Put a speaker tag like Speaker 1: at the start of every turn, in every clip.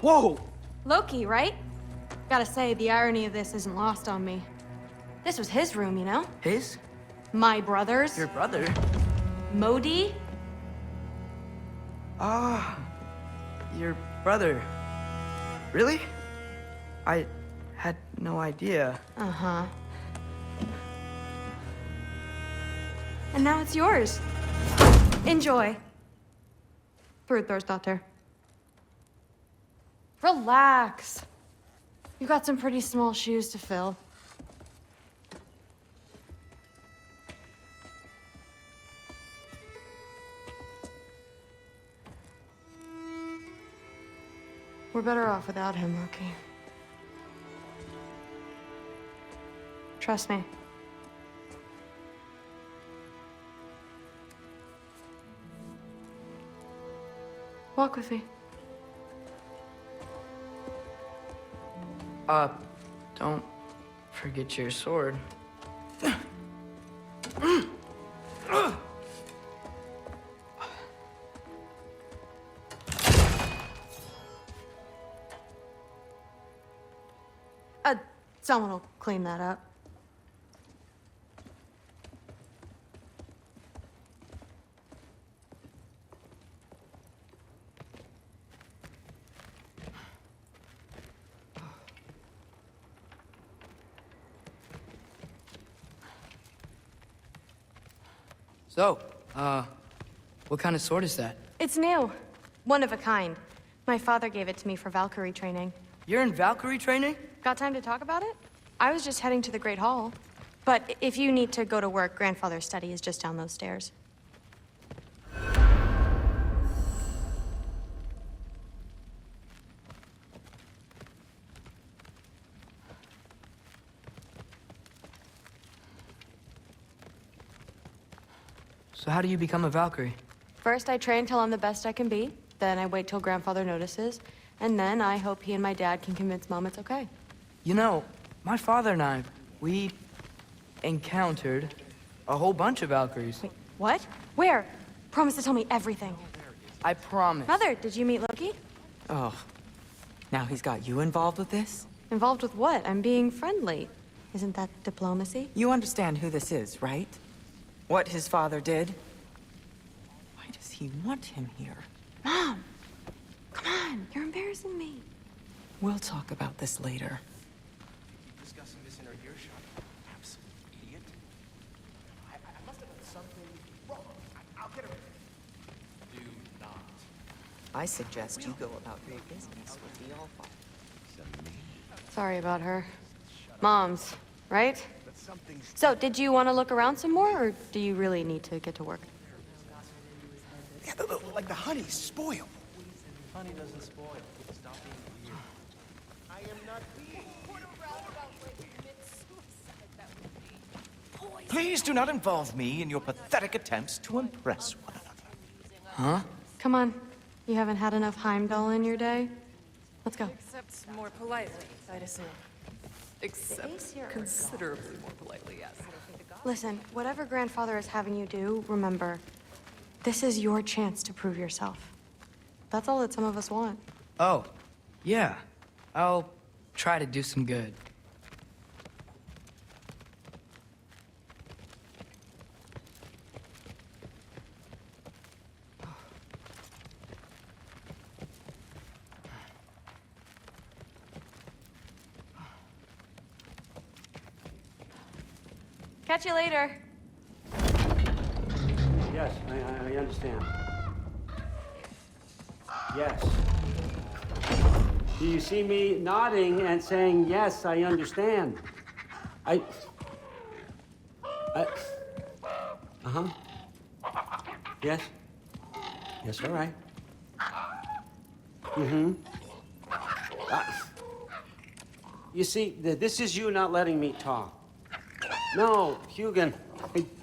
Speaker 1: Whoa!
Speaker 2: Loki, right? Gotta say, the irony of this isn't lost on me. This was his room, you know?
Speaker 1: His?
Speaker 2: My brother's.
Speaker 1: Your brother?
Speaker 2: Modi?
Speaker 1: Ah, your brother. Really? I had no idea.
Speaker 2: Uh-huh. And now it's yours. Enjoy. Daughter. Relax. You got some pretty small shoes to fill. We're better off without him, Loki. Trust me. Walk with me.
Speaker 1: Don't forget your sword.
Speaker 2: Someone will clean that up.
Speaker 1: So, what kind of sword is that?
Speaker 2: It's new. One of a kind. My father gave it to me for Valkyrie training.
Speaker 1: You're in Valkyrie training?
Speaker 2: Got time to talk about it? I was just heading to the Great Hall. But if you need to go to work, Grandfather's study is just down those stairs.
Speaker 1: So how do you become a Valkyrie?
Speaker 2: First, I train till I'm the best I can be. Then I wait till Grandfather notices. And then I hope he and my dad can convince Mom it's okay.
Speaker 1: You know, my father and I, we encountered a whole bunch of Valkyries.
Speaker 2: Wait, what? Where? Promise to tell me everything.
Speaker 1: I promise.
Speaker 2: Mother, did you meet Loki?
Speaker 3: Oh, now he's got you involved with this?
Speaker 2: Involved with what? I'm being friendly. Isn't that diplomacy?
Speaker 3: You understand who this is, right? What his father did? Why does he want him here?
Speaker 2: Mom! Come on, you're embarrassing me.
Speaker 3: We'll talk about this later.
Speaker 4: Discussing this in her earshot. Absolute idiot. I must have done something wrong. I'll get her. Do not.
Speaker 3: I suggest you go about your business with the All-Father.
Speaker 2: Sorry about her. Mom's, right? So, did you want to look around some more, or do you really need to get to work?
Speaker 4: Yeah, like the honey's spoiled.
Speaker 5: Honey doesn't spoil. Stop being weird.
Speaker 4: I am not being. Please do not involve me in your pathetic attempts to impress one another.
Speaker 1: Huh?
Speaker 2: Come on. You haven't had enough Heimdall in your day? Let's go.
Speaker 6: Except more politely, I'd assume. Except considerably more politely, yes.
Speaker 2: Listen, whatever Grandfather is having you do, remember, this is your chance to prove yourself. That's all that some of us want.
Speaker 1: Oh, yeah. I'll try to do some good.
Speaker 2: Catch you later.
Speaker 7: Yes, I understand. Yes. Do you see me nodding and saying, yes, I understand? Uh-huh. Yes? Yes, all right. Mm-hmm. You see, this is you not letting me talk. No, Hugin,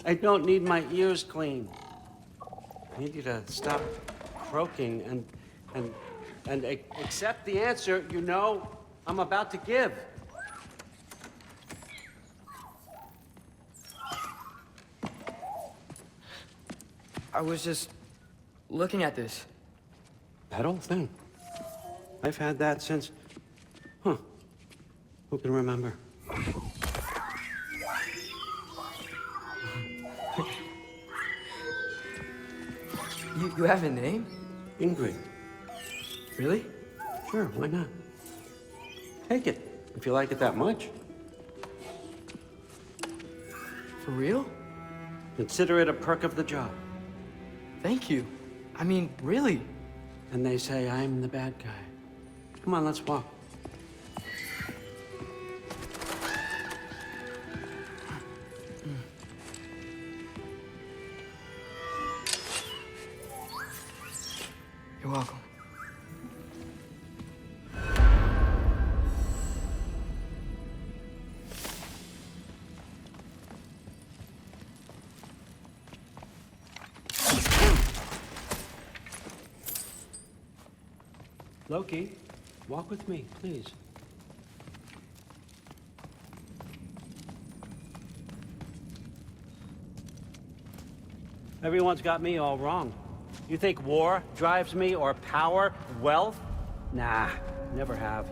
Speaker 7: I don't need my ears cleaned. I need you to stop croaking and accept the answer you know I'm about to give.
Speaker 1: I was just looking at this.
Speaker 7: That old thing. I've had that since... Huh. Who can remember?
Speaker 1: You have a name?
Speaker 7: Ingrid.
Speaker 1: Really?
Speaker 7: Sure, why not? Take it, if you like it that much.
Speaker 1: For real?
Speaker 7: Consider it a perk of the job.
Speaker 1: Thank you. I mean, really.
Speaker 7: And they say I'm the bad guy. Come on, let's walk.
Speaker 1: You're welcome.
Speaker 7: Loki, walk with me, please. Everyone's got me all wrong. You think war drives me, or power, wealth? Nah, never have.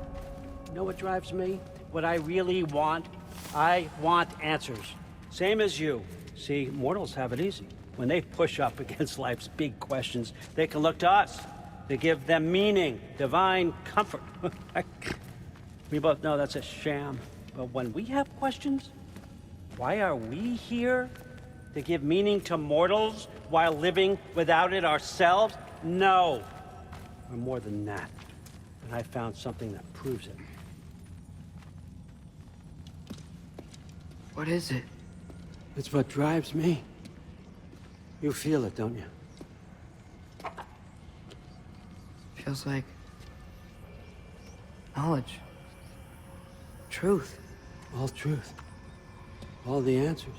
Speaker 7: You know what drives me? What I really want? I want answers. Same as you. See, mortals have it easy. When they push up against life's big questions, they can look to us. To give them meaning, divine comfort. We both know that's a sham. But when we have questions, why are we here? To give meaning to mortals while living without it ourselves? No. We're more than that. And I found something that proves it.
Speaker 1: What is it?
Speaker 7: It's what drives me. You feel it, don't you?
Speaker 1: Feels like knowledge, truth.
Speaker 7: All truth. All the answers.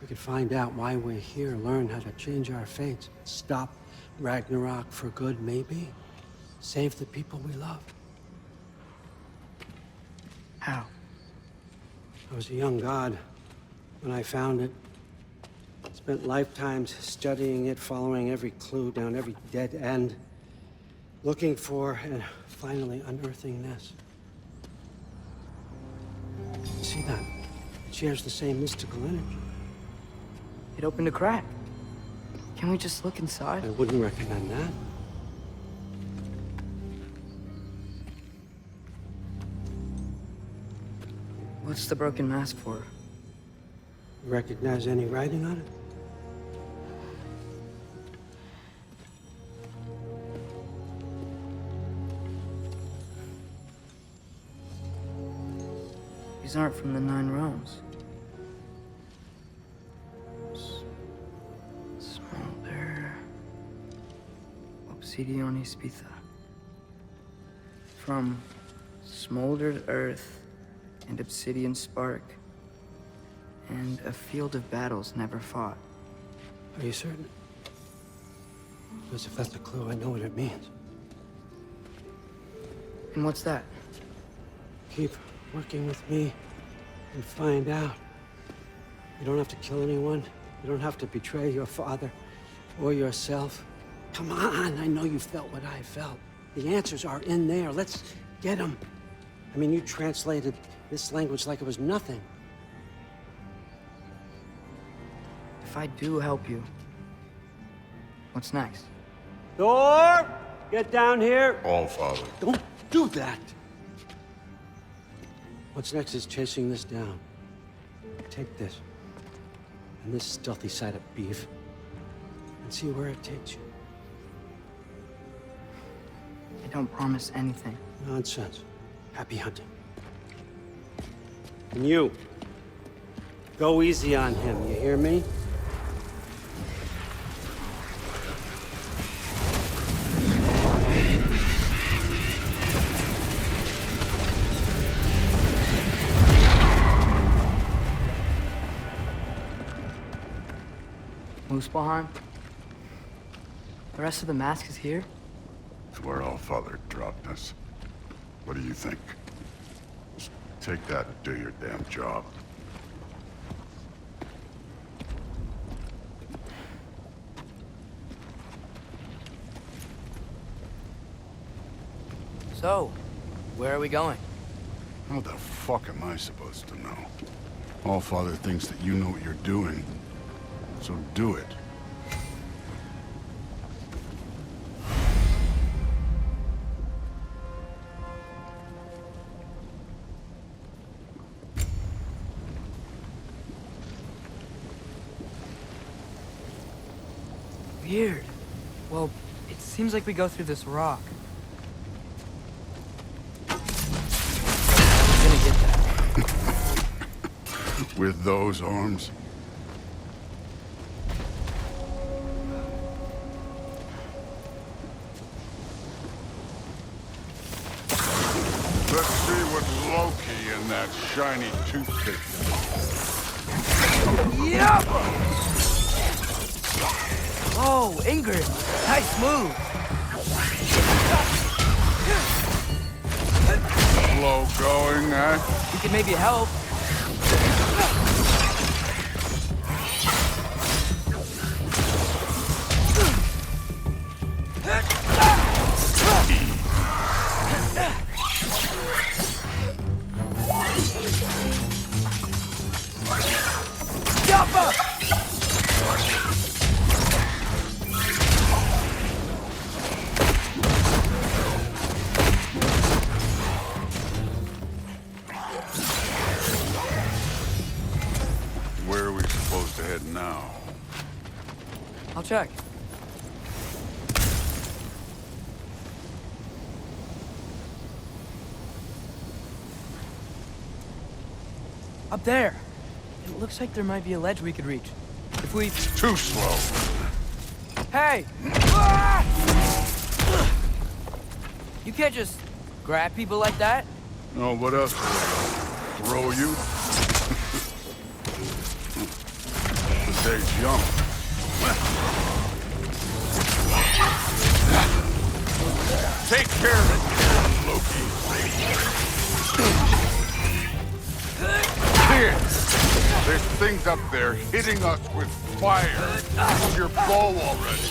Speaker 7: We could find out why we're here, learn how to change our fates, stop Ragnarok for good, maybe. Save the people we love.
Speaker 1: How?
Speaker 7: I was a young god when I found it. Spent lifetimes studying it, following every clue down every dead end. Looking for and finally unearthing this. You see that? It shares the same mystical energy.
Speaker 1: It opened a crack. Can we just look inside?
Speaker 7: I wouldn't recommend that.
Speaker 1: What's the broken mask for?
Speaker 7: You recognize any writing on it?
Speaker 1: These aren't from the Nine Realms. Smolder. Obsidion Ispitha. From smoldered earth and obsidian spark. And a field of battles never fought.
Speaker 7: Are you certain? Because if that's a clue, I know what it means.
Speaker 1: And what's that?
Speaker 7: Keep working with me and find out. You don't have to kill anyone. You don't have to betray your father or yourself. Come on, I know you felt what I felt. The answers are in there. Let's get them. I mean, you translated this language like it was nothing.
Speaker 1: If I do help you, what's next?
Speaker 7: Thor! Get down here!
Speaker 8: All, Father.
Speaker 7: Don't do that! What's next is chasing this down. Take this, and this stealthy side of beef, and see where it takes you.
Speaker 1: I don't promise anything.
Speaker 7: Nonsense. Happy hunting. And you, go easy on him, you hear me?
Speaker 1: Muspelheim? The rest of the mask is here?
Speaker 8: It's where All Father dropped us. What do you think? Just take that and do your damn job.
Speaker 1: So, where are we going?
Speaker 8: How the fuck am I supposed to know? Allfather thinks that you know what you're doing, so do it.
Speaker 1: Weird. Well, it seems like we go through this rock. I'm gonna get that.
Speaker 8: With those arms? Let's see what Loki and that shiny toothpick does.
Speaker 1: Yep! Oh, Ingrid! Nice move!
Speaker 8: Slow going, eh?
Speaker 1: We can maybe help.
Speaker 8: Where are we supposed to head now?
Speaker 1: I'll check. Up there! It looks like there might be a ledge we could reach. If we...
Speaker 8: Too slow.
Speaker 1: Hey! Ah! You can't just grab people like that.
Speaker 8: Oh, what else? Throw you? But they jump. Take care of it, Loki. Here! There's things up there hitting us with fire. Use your bow already.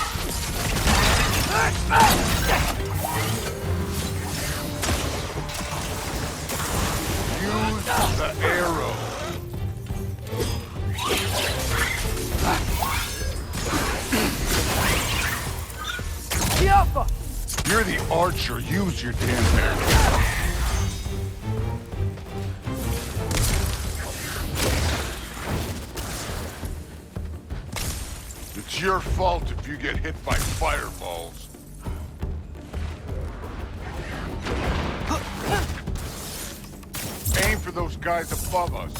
Speaker 8: Use the arrow. You're the archer. Use your damn arrow. It's your fault if you get hit by fireballs. Aim for those guys above us.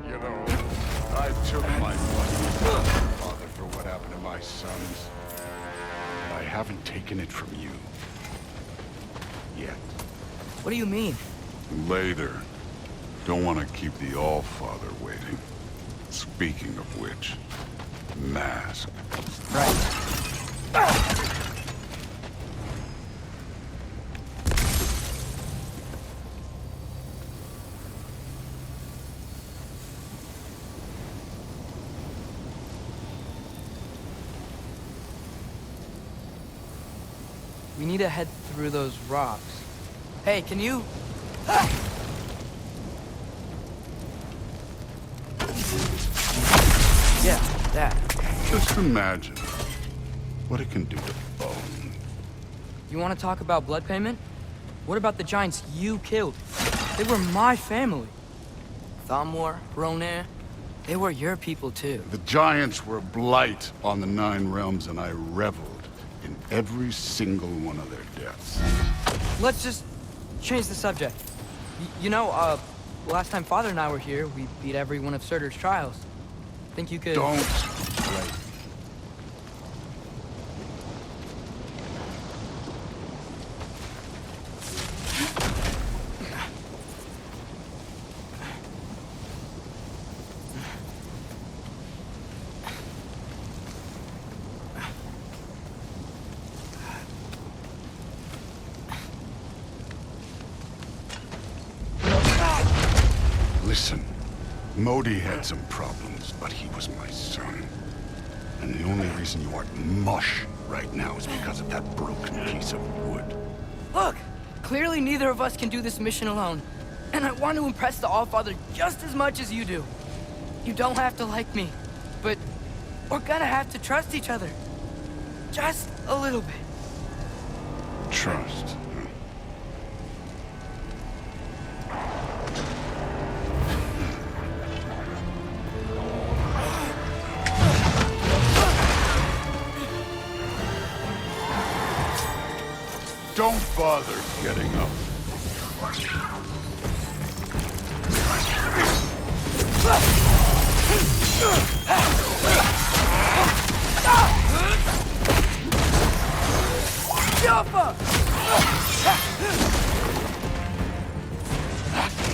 Speaker 8: You know, I took my money from my father for what happened to my sons. But I haven't taken it from you. Yet.
Speaker 1: What do you mean?
Speaker 8: Later. Don't want to keep the Allfather waiting. Speaking of which, mask.
Speaker 1: Right. We need to head through those rocks. Hey, can you... Yeah, that.
Speaker 8: Just imagine what it can do to bone.
Speaker 1: You want to talk about blood payment? What about the giants you killed? They were my family. Thamor, Ronan, they were your people too.
Speaker 8: The giants were a blight on the Nine Realms, and I reveled in every single one of their deaths.
Speaker 1: Let's just change the subject. You know, last time Father and I were here, we beat every one of Surtur's trials. Think you could...
Speaker 8: Don't play. Listen, Modi had some problems, but he was my son. And the only reason you aren't mush right now is because of that broken piece of wood.
Speaker 1: Look! Clearly neither of us can do this mission alone. And I want to impress the Allfather just as much as you do. You don't have to like me, but we're gonna have to trust each other. Just a little bit.
Speaker 8: Trust. Don't bother getting up.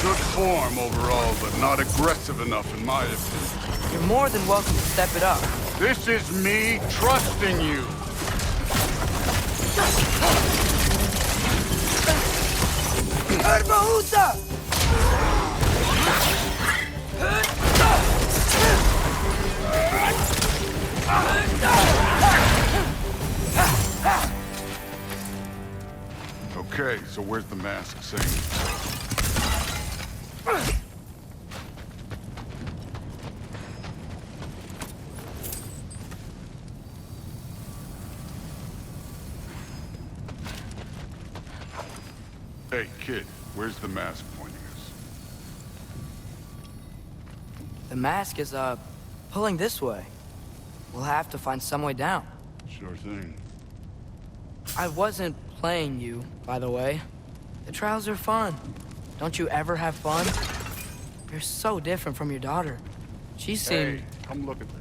Speaker 8: Good form overall, but not aggressive enough in my opinion.
Speaker 1: You're more than welcome to step it up.
Speaker 8: This is me trusting you.
Speaker 1: Herbahuta!
Speaker 8: Okay, so where's the mask saying? Hey, kid, where's the mask pointing us?
Speaker 1: The mask is, pulling this way. We'll have to find some way down.
Speaker 8: Sure thing.
Speaker 1: I wasn't playing you, by the way. The trials are fun. Don't you ever have fun? You're so different from your daughter. She seemed...
Speaker 8: Hey, come look at this.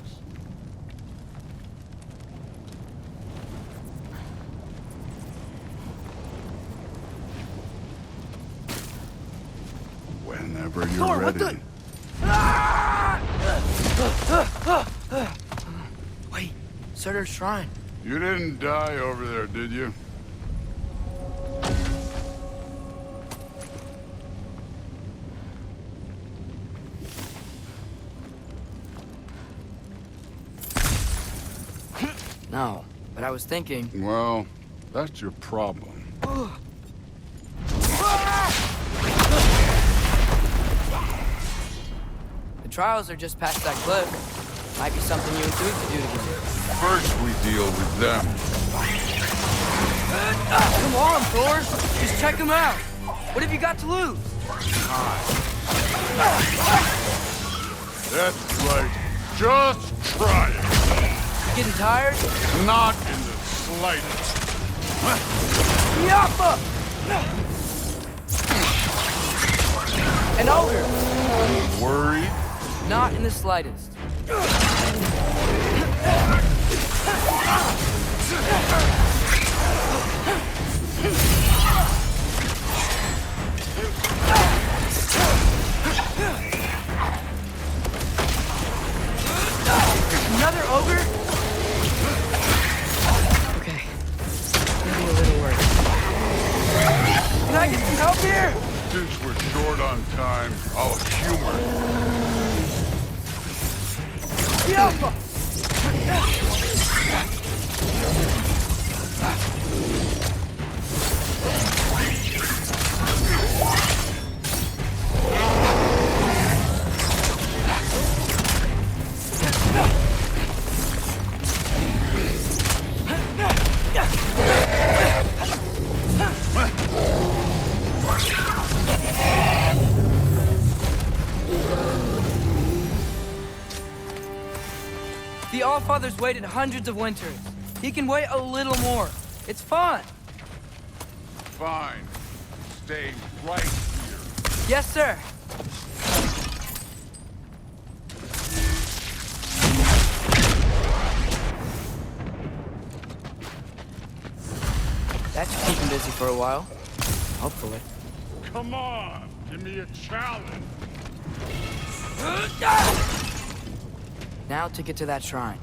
Speaker 8: Whenever you're
Speaker 1: Thor, what
Speaker 8: ready.
Speaker 1: the... Wait, Surtur's shrine.
Speaker 8: You didn't die over there, did you?
Speaker 1: No, but I was thinking...
Speaker 8: Well, that's your problem.
Speaker 1: The trials are just past that cliff. Might be something you and Duke could do together.
Speaker 8: First, we deal with them.
Speaker 1: Come on, Thor! Just check them out! What have you got to lose?
Speaker 8: That's right. Just try it.
Speaker 1: Getting tired?
Speaker 8: Not in the slightest.
Speaker 1: Yappa! An ogre!
Speaker 8: Worried?
Speaker 1: Not in the slightest. Another ogre? Okay. Maybe a little worse. Can I get some help here?
Speaker 8: Since we're short on time, I'll humor.
Speaker 1: Yappa! The Allfather's waited hundreds of winters. He can wait a little more. It's fun.
Speaker 8: Fine. Stay right here.
Speaker 1: Yes, sir. That should keep him busy for a while. Hopefully.
Speaker 8: Come on, give me a challenge.
Speaker 1: Now to get to that shrine.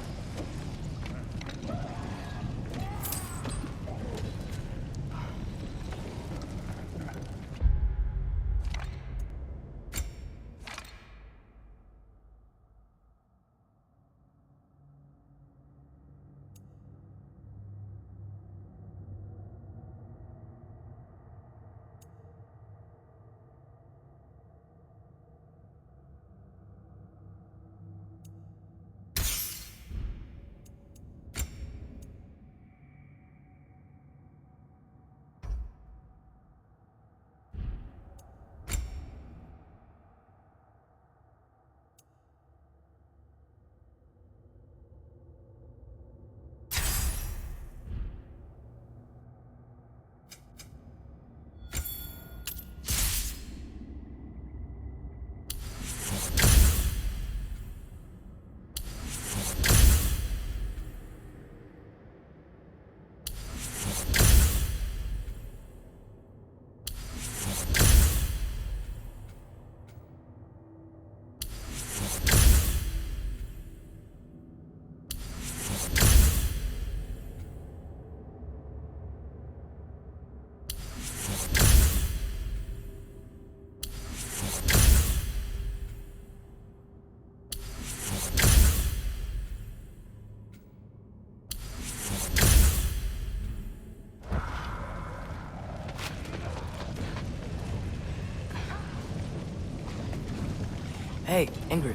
Speaker 1: Hey, Ingrid.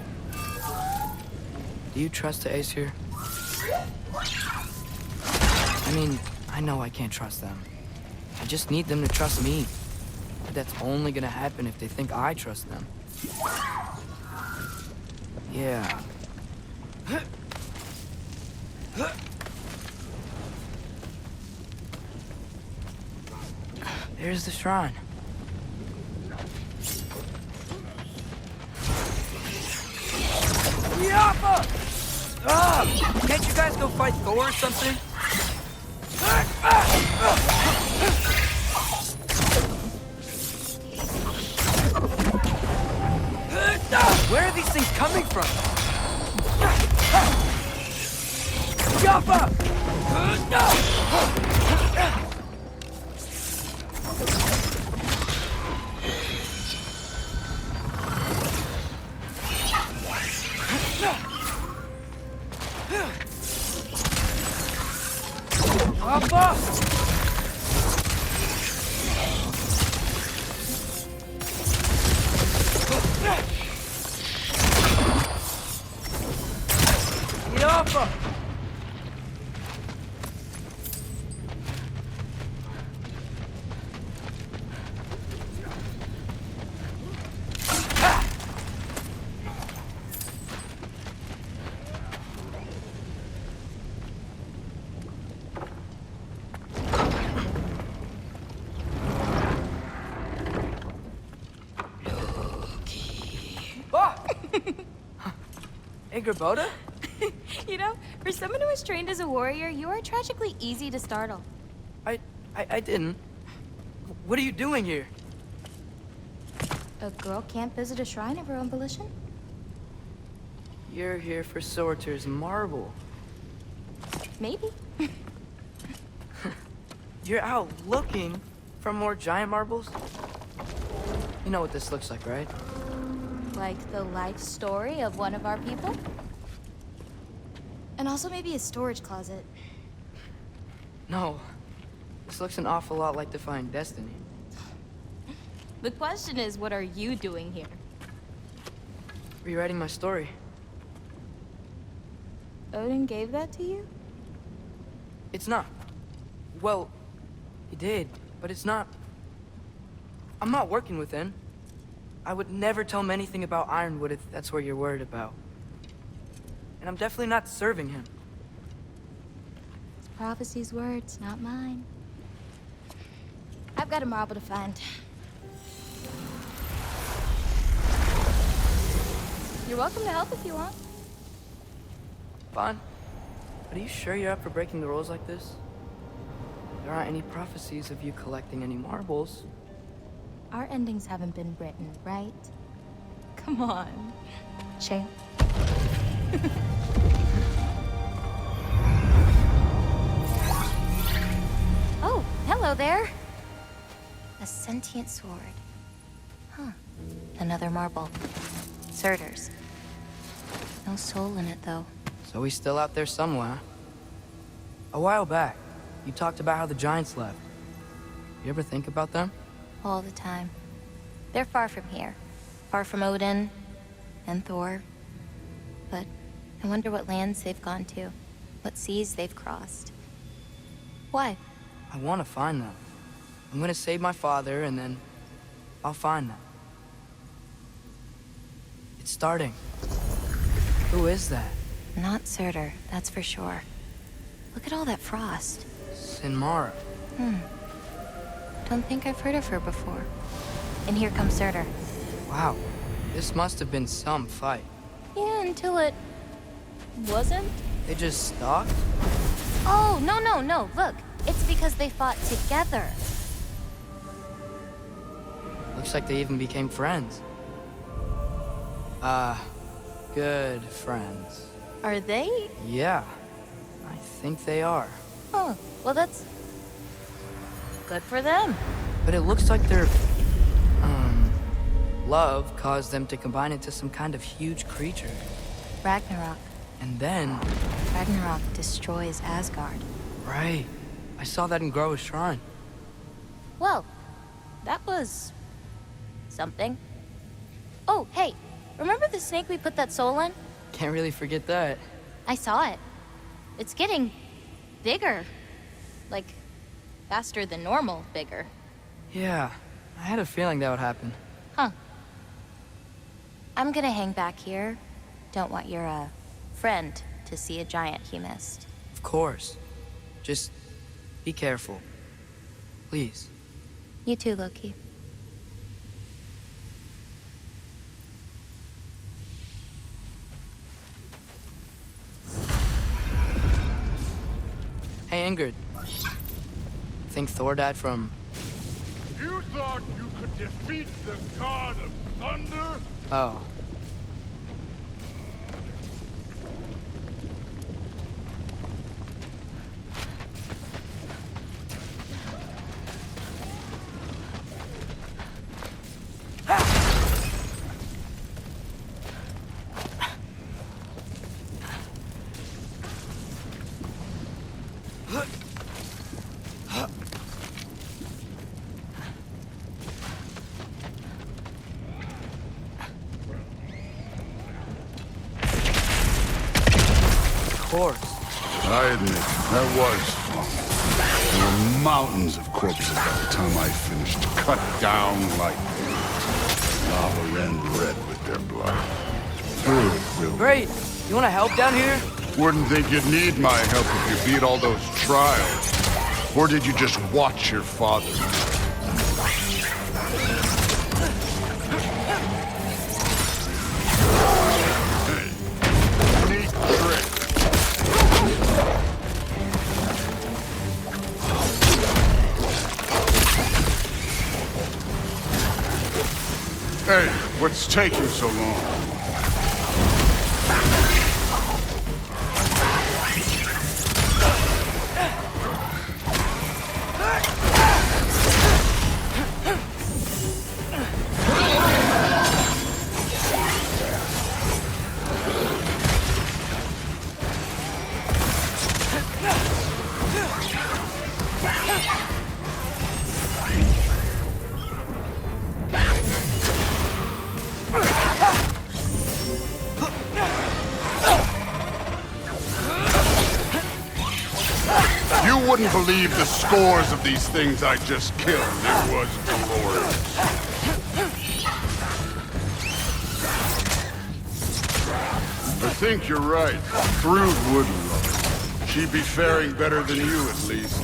Speaker 1: Do you trust the Ace here? I mean, I know I can't trust them. I just need them to trust me. But that's only gonna happen if they think I trust them. Yeah. There's the shrine. Yappa! Can't you guys go fight Thor or something? Where are these things coming from? Yappa! Yappa! Yappa! Ingrid?
Speaker 9: You know, for someone who was trained as a warrior, you are tragically easy to startle.
Speaker 1: I didn't. What are you doing here?
Speaker 9: A girl can't visit a shrine of her own volition?
Speaker 1: You're here for Sorter's marble.
Speaker 9: Maybe.
Speaker 1: You're out looking for more giant marbles? You know what this looks like, right?
Speaker 9: Like the life story of one of our people? And also maybe a storage closet.
Speaker 1: No. This looks an awful lot like Defying Destiny.
Speaker 9: The question is, what are you doing here?
Speaker 1: Rewriting my story.
Speaker 9: Odin gave that to you?
Speaker 1: It's not. Well, he did, but it's not. I'm not working with him. I would never tell him anything about Ironwood if that's what you're worried about. And I'm definitely not serving him.
Speaker 9: It's prophecy's words, not mine. I've got a marble to find. You're welcome to help if you want.
Speaker 1: Fine. But are you sure you're up for breaking the rules like this? There aren't any prophecies of you collecting any marbles.
Speaker 9: Our endings haven't been written, right? Come on, champ. Oh, hello there. A sentient sword. Huh. Another marble. Surtur's. No soul in it, though.
Speaker 1: So he's still out there somewhere. A while back, you talked about how the Giants left. You ever think about them?
Speaker 9: All the time. They're far from here. Far from Odin and Thor. But I wonder what lands they've gone to. What seas they've crossed. Why?
Speaker 1: I want to find them. I'm gonna save my father, and then I'll find them. It's starting. Who is that?
Speaker 9: Not Surtur, that's for sure. Look at all that frost.
Speaker 1: Sinmara.
Speaker 9: Don't think I've heard of her before. And here comes Surtur.
Speaker 1: Wow. This must have been some fight.
Speaker 9: Yeah, until it... wasn't?
Speaker 1: They just stalked?
Speaker 9: Oh, no. Look, it's because they fought together.
Speaker 1: Looks like they even became friends. Good friends.
Speaker 9: Are they?
Speaker 1: Yeah, I think they are.
Speaker 9: Oh, well that's... good for them.
Speaker 1: But it looks like their, love caused them to combine into some kind of huge creature.
Speaker 9: Ragnarok.
Speaker 1: And then...
Speaker 9: Ragnarok destroys Asgard.
Speaker 1: Right. I saw that in Groa's shrine.
Speaker 9: Well, that was... something. Oh, hey, remember the snake we put that soul in?
Speaker 1: Can't really forget that.
Speaker 9: I saw it. It's getting bigger. Like, faster than normal bigger.
Speaker 1: Yeah, I had a feeling that would happen.
Speaker 9: Huh. I'm gonna hang back here. Don't want your, friend to see a giant he missed.
Speaker 1: Of course. Just be careful. Please.
Speaker 9: You too, Loki.
Speaker 1: Hey, Ingrid. Think Thor died from...
Speaker 8: You thought you could defeat the god of thunder?
Speaker 1: Oh. Of course.
Speaker 8: I admit, that was fun. There were mountains of corpses by the time I finished, cut down like lava ran red with their blood. Really.
Speaker 1: Great! You wanna help down here?
Speaker 8: Wouldn't think you'd need my help if you beat all those trials. Or did you just watch your father? Hey, neat trick. Hey, what's taking so long? You wouldn't believe the scores of these things I just killed. It was glorious. I think you're right. Thrud would love it. She'd be faring better than you, at least.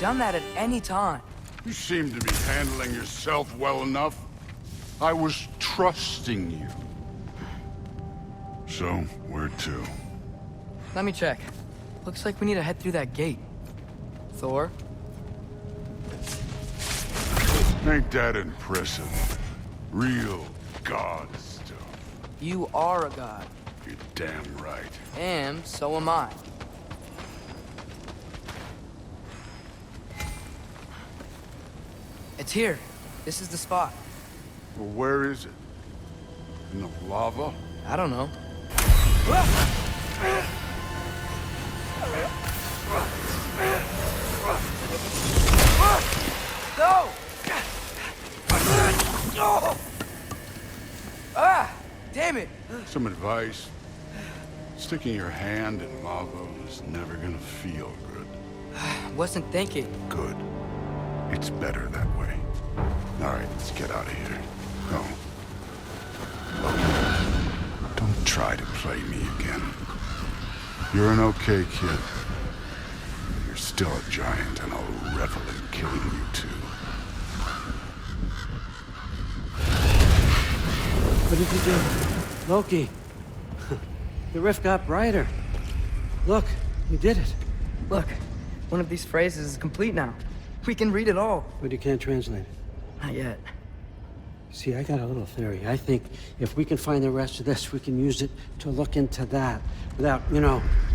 Speaker 1: Done that at any time.
Speaker 8: You seem to be handling yourself well enough. I was trusting you. So, where to?
Speaker 1: Let me check. Looks like we need to head through that gate. Thor?
Speaker 8: Ain't that impressive? Real god stuff.
Speaker 1: You are a god.
Speaker 8: You're damn right.
Speaker 1: And so am I. It's here. This is the spot.
Speaker 8: Well, where is it? In the lava?
Speaker 1: I don't know. Go! Ah! Damn it!
Speaker 8: Some advice. Sticking your hand in lava is never gonna feel good.
Speaker 1: Wasn't thinking.
Speaker 8: Good. It's better that way. All right, let's get out of here. No. Don't try to play me again. You're an okay kid. You're still a giant, and I'll revel in killing you too.
Speaker 7: did you do? Loki. The rift got brighter. Look, you did it.
Speaker 1: Look, one of these phrases is complete now. We can read it all.
Speaker 7: But you can't translate it.
Speaker 1: Not yet.
Speaker 7: See, I got a little theory. I think if we can find the rest of this, we can use it to look into that without,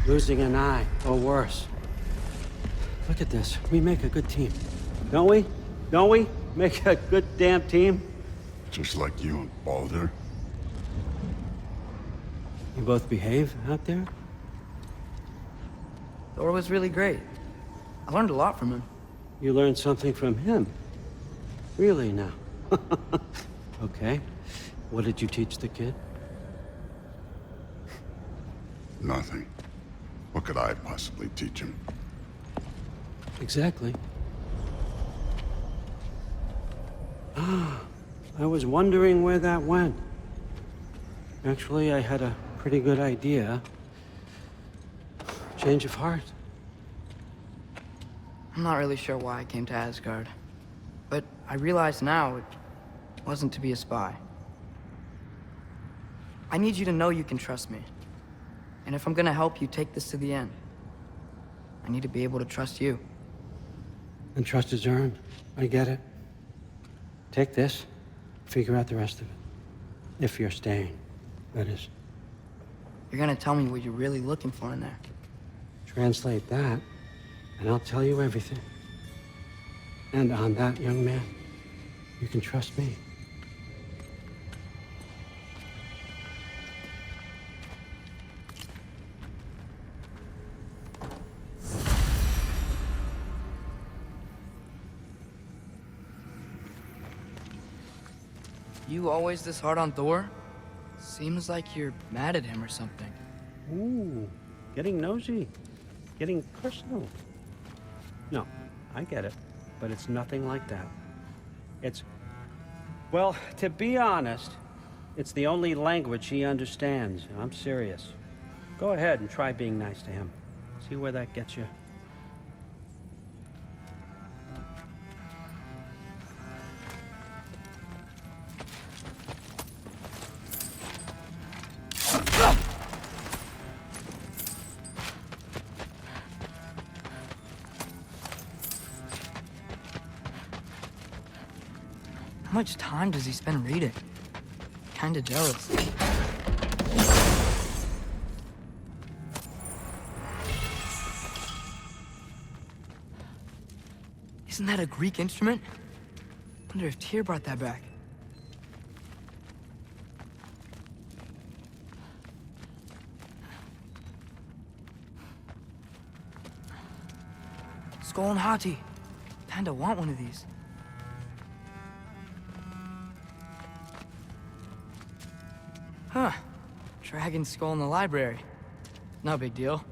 Speaker 7: losing an eye or worse. Look at this. We make a good team. Don't we? Don't we? Make a good damn team?
Speaker 8: Just like you and Baldur.
Speaker 7: You both behave out there?
Speaker 1: Thor was really great. I learned a lot from him.
Speaker 7: You learned something from him? Really now? Okay. What did you teach the kid?
Speaker 8: Nothing. What could I possibly teach him?
Speaker 7: Exactly. I was wondering where that went. Actually, I had a pretty good idea. Change of heart.
Speaker 1: I'm not really sure why I came to Asgard. But I realize now it wasn't to be a spy. I need you to know you can trust me. And if I'm gonna help you take this to the end, I need to be able to trust you.
Speaker 7: And trust is earned. I get it. Take this, figure out the rest of it. If you're staying, that is.
Speaker 1: You're gonna tell me what you're really looking for in there.
Speaker 7: Translate that, and I'll tell you everything. And on that, young man, you can trust me.
Speaker 1: You always this hard on Thor? Seems like you're mad at him or something.
Speaker 7: Ooh, getting nosy. Getting personal. No, I get it. But it's nothing like that. It's... Well, to be honest, it's the only language he understands. I'm serious. Go ahead and try being nice to him. See where that gets you.
Speaker 1: How much time does he spend reading? Kinda jealous. Isn't that a Greek instrument? Wonder if Tyr brought that back. Skull and Hati. Kinda want one of these. Huh. Dragon's skull in the library. No big deal.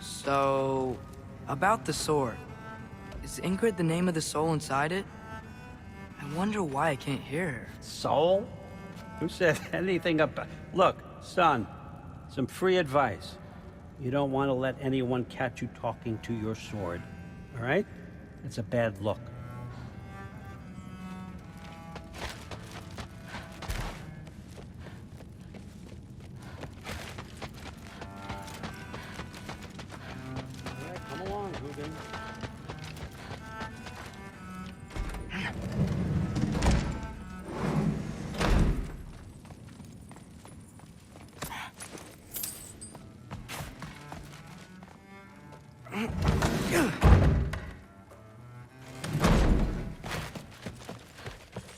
Speaker 1: So, about the sword. Is Ingrid the name of the soul inside it? I wonder why I can't hear her.
Speaker 7: Soul? Who said anything about... Look, son, some free advice. You don't want to let anyone catch you talking to your sword, all right? It's a bad look. Come along, Hugin.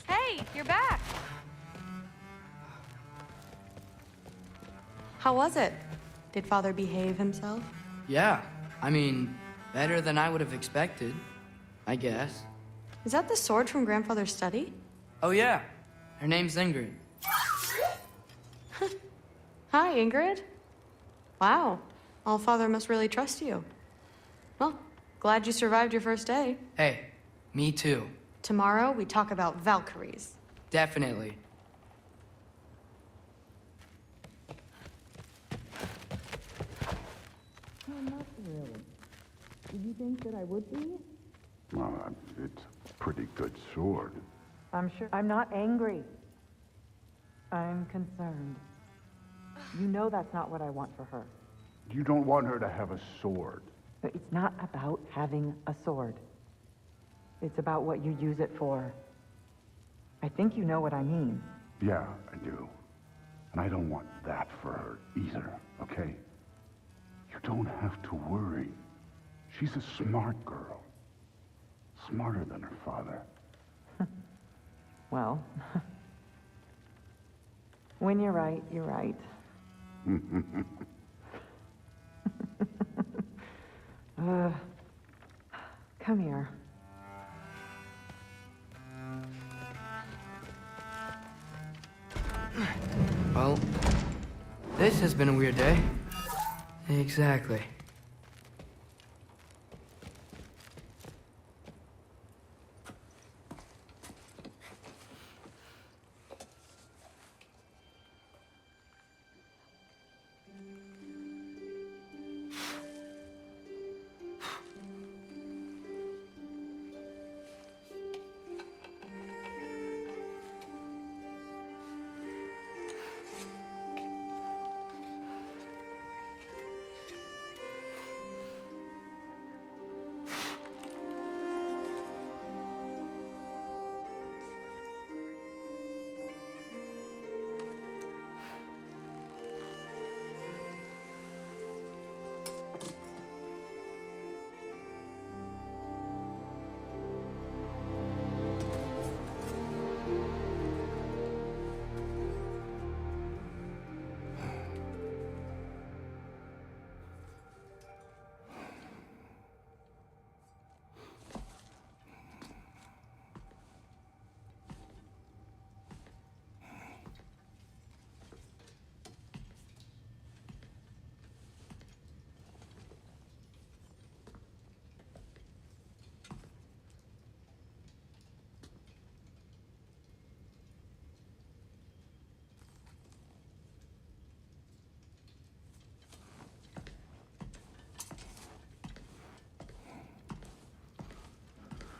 Speaker 2: Hey, you're back. How was it? Did Father behave himself?
Speaker 1: Yeah, I mean, better than I would have expected, I guess.
Speaker 2: Is that the sword from Grandfather's study?
Speaker 1: Oh yeah, her name's Ingrid.
Speaker 2: Hi, Ingrid. Wow, Allfather must really trust you. Well, glad you survived your first day.
Speaker 1: Hey, me too.
Speaker 2: Tomorrow, we talk about Valkyries.
Speaker 1: Definitely.
Speaker 8: Well, it's a pretty good sword.
Speaker 10: I'm sure I'm not angry. I'm concerned. You know that's not what I want for her.
Speaker 8: You don't want her to have a sword.
Speaker 10: But it's not about having a sword. It's about what you use it for. I think you know what I mean.
Speaker 8: Yeah, I do. And I don't want that for her either, okay? You don't have to worry. She's a smart girl. Smarter than her father.
Speaker 10: Well, when you're right, you're right. Come here.
Speaker 1: Well, this has been a weird day. Exactly.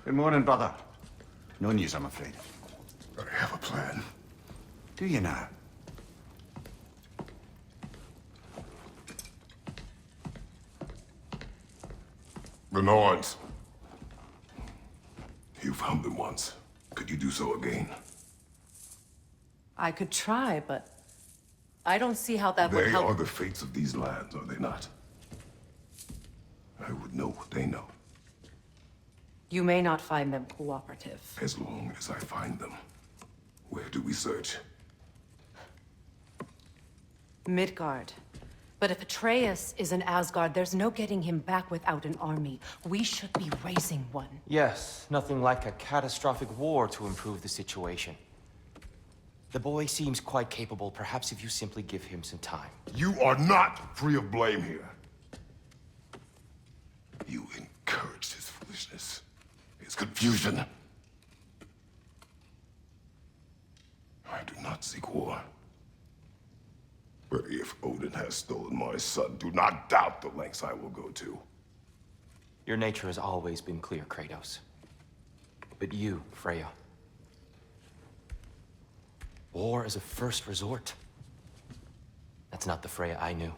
Speaker 11: Good morning, brother. No news, I'm afraid.
Speaker 8: I have a plan.
Speaker 11: Do you now?
Speaker 12: The Norns. You found them once. Could you do so again?
Speaker 6: I could try, but I don't see how that would
Speaker 12: They
Speaker 6: help.
Speaker 12: are the fates of these lands, are they not? I would know what they know,
Speaker 6: You may not find them cooperative.
Speaker 12: as long as I find them. Where do we search?
Speaker 6: Midgard. But if Atreus is in Asgard, there's no getting him back without an army. We should be raising one.
Speaker 5: Yes, nothing like a catastrophic war to improve the situation. The boy seems quite capable. Perhaps if you simply give him some time.
Speaker 12: You are not free of blame here. You encouraged his foolishness, his confusion. I do not seek war. But if Odin has stolen my son, do not doubt the lengths I will go to.
Speaker 5: Your nature has always been clear, Kratos. But you, Freya. War is a first resort. That's not the Freya I knew.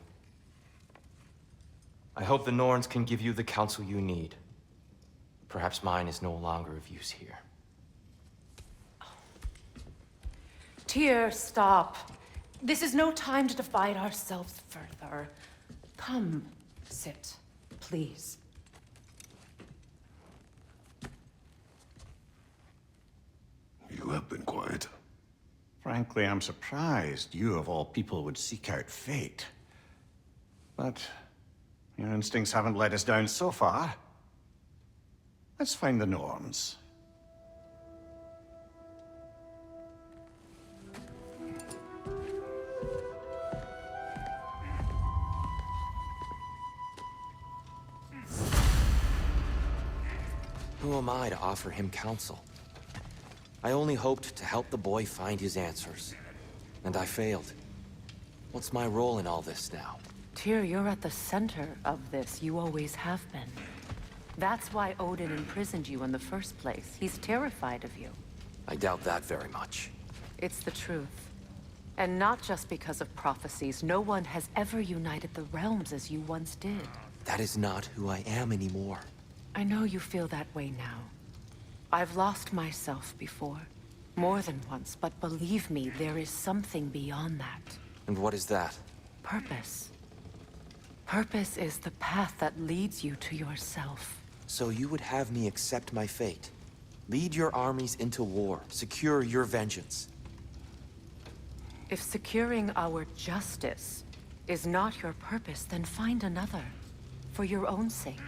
Speaker 5: I hope the Norns can give you the counsel you need. Perhaps mine is no longer of use here.
Speaker 6: Tyr, stop. This is no time to divide ourselves further. Come, sit, please.
Speaker 12: You have been quiet.
Speaker 11: Frankly, I'm surprised you, of all people, would seek out fate. But your instincts haven't let us down so far. Let's find the Norns.
Speaker 5: Who am I to offer him counsel? I only hoped to help the boy find his answers. And I failed. What's my role in all this now?
Speaker 6: Tyr, you're at the center of this. You always have been. That's why Odin imprisoned you in the first place. He's terrified of you.
Speaker 5: I doubt that very much.
Speaker 6: It's the truth. And not just because of prophecies. No one has ever united the realms as you once did.
Speaker 5: That is not who I am anymore.
Speaker 6: I know you feel that way now. I've lost myself before. More than once, but believe me, there is something beyond that.
Speaker 5: And what is that?
Speaker 6: Purpose. Purpose is the path that leads you to yourself.
Speaker 5: So you would have me accept my fate? Lead your armies into war, secure your vengeance.
Speaker 6: If securing our justice is not your purpose, then find another. For your own sake.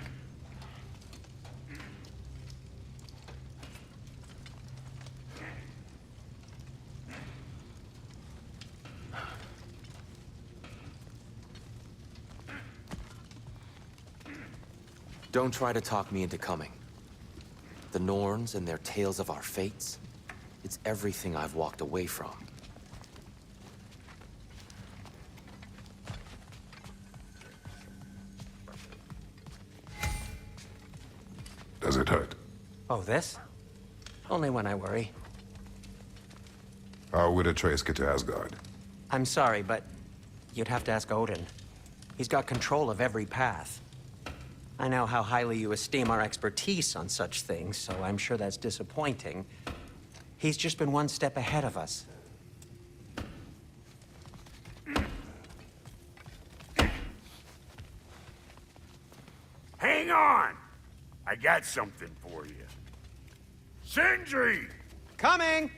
Speaker 5: Don't try to talk me into coming. The Norns and their tales of our fates, it's everything I've walked away from.
Speaker 12: Does it hurt?
Speaker 4: Oh, this? Only when I worry.
Speaker 12: How would Atreus get to Asgard?
Speaker 4: I'm sorry, but you'd have to ask Odin. He's got control of every path. I know how highly you esteem our expertise on such things, so I'm sure that's disappointing. He's just been one step ahead of us.
Speaker 8: Hang on! I got something for you. Sindri!
Speaker 4: Coming!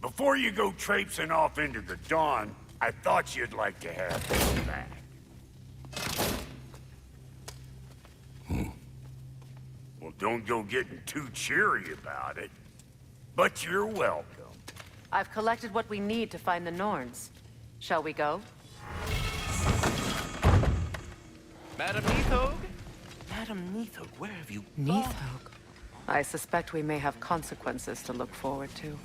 Speaker 8: Before you go traipsing off into the dawn, I thought you'd like to have this back. Well, don't go getting too cheery about it. But you're welcome.
Speaker 6: I've collected what we need to find the Norns. Shall we go?
Speaker 13: Madam Neathog? Madam Neathog, where have you gone?
Speaker 6: Neathog? I suspect we may have consequences to look forward to.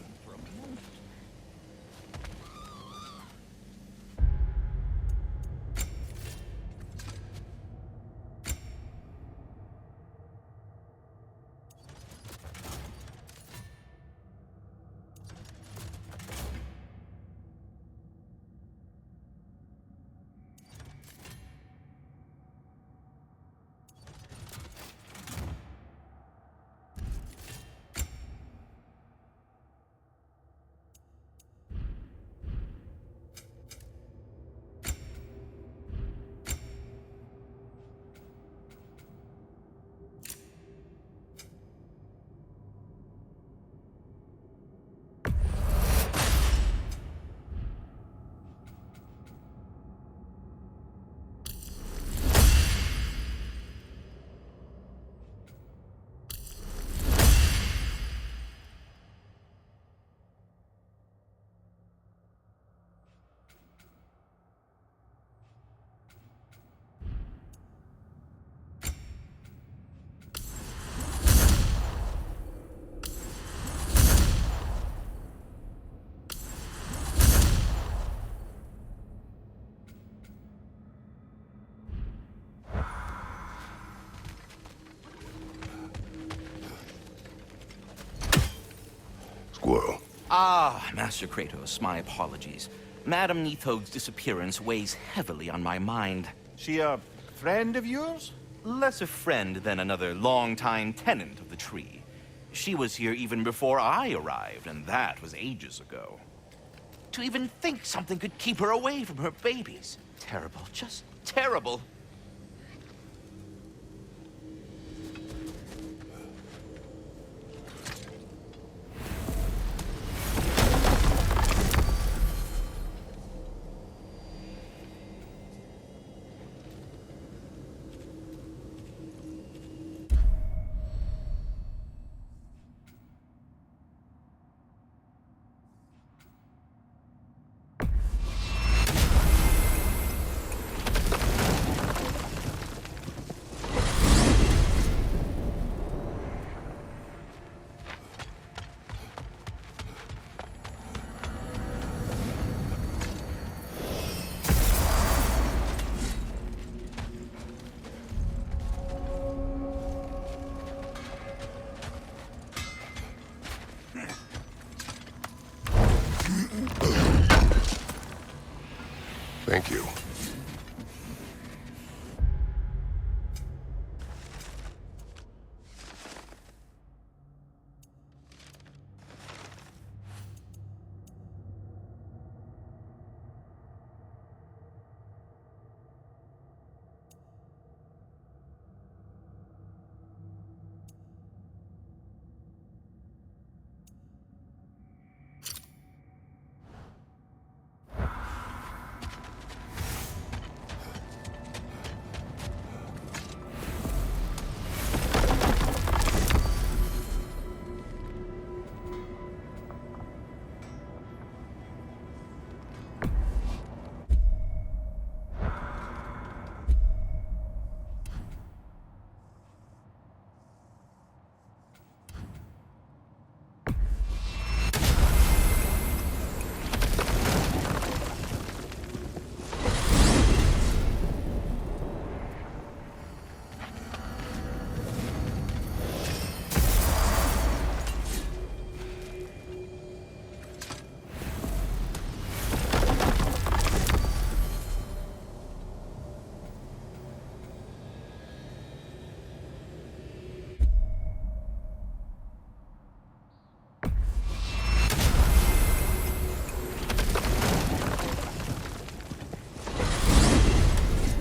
Speaker 12: Squirrel.
Speaker 13: Ah, Master Kratos, my apologies. Madam Neathog's disappearance weighs heavily on my mind.
Speaker 11: She a friend of yours?
Speaker 13: Less a friend than another longtime tenant of the tree. She was here even before I arrived, and that was ages ago. To even think something could keep her away from her babies. Terrible, just terrible.
Speaker 12: Thank you.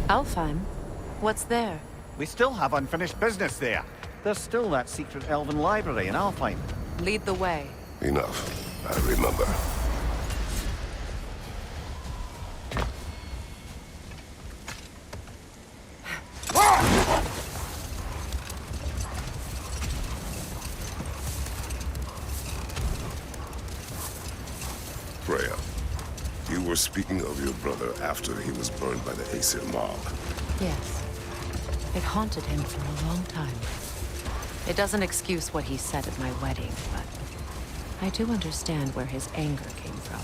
Speaker 6: Alfheim? What's there?
Speaker 11: We still have unfinished business there. There's still that secret elven library in Alfheim.
Speaker 6: Lead the way.
Speaker 12: Enough. I remember. Freya, you were speaking of your brother after he was burned by the Aesir mob.
Speaker 6: Yes. It haunted him for a long time. It doesn't excuse what he said at my wedding, but I do understand where his anger came from.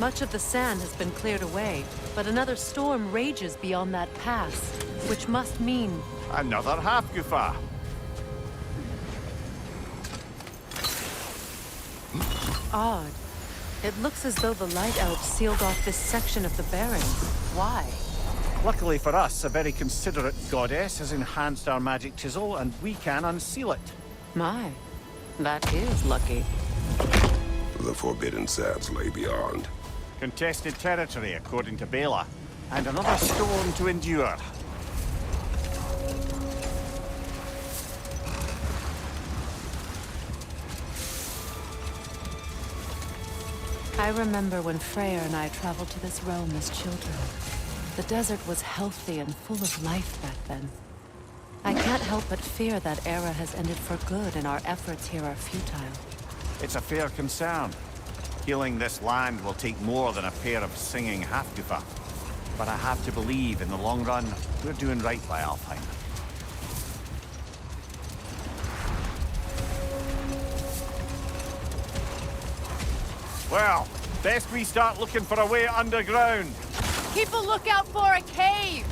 Speaker 6: Much of the sand has been cleared away, but another storm rages beyond that pass, which must mean...
Speaker 11: Another Hafgufa.
Speaker 6: Odd. It looks as though the Light Elves sealed off this section of the Barrens. Why?
Speaker 11: Luckily for us, a very considerate goddess has enhanced our magic chisel, and we can unseal it.
Speaker 6: My, that is lucky.
Speaker 12: The Forbidden Sands lay beyond.
Speaker 11: Contested territory, according to Bela, and another storm to endure.
Speaker 6: I remember when Freya and I traveled to this realm as children. The desert was healthy and full of life back then. I can't help but fear that era has ended for good and our efforts here are futile.
Speaker 11: It's a fair concern. Healing this land will take more than a pair of singing Hafgufa. But I have to believe, in the long run, we're doing right by Alfheim. Well, best we start looking for a way underground.
Speaker 6: Keep a lookout for a cave!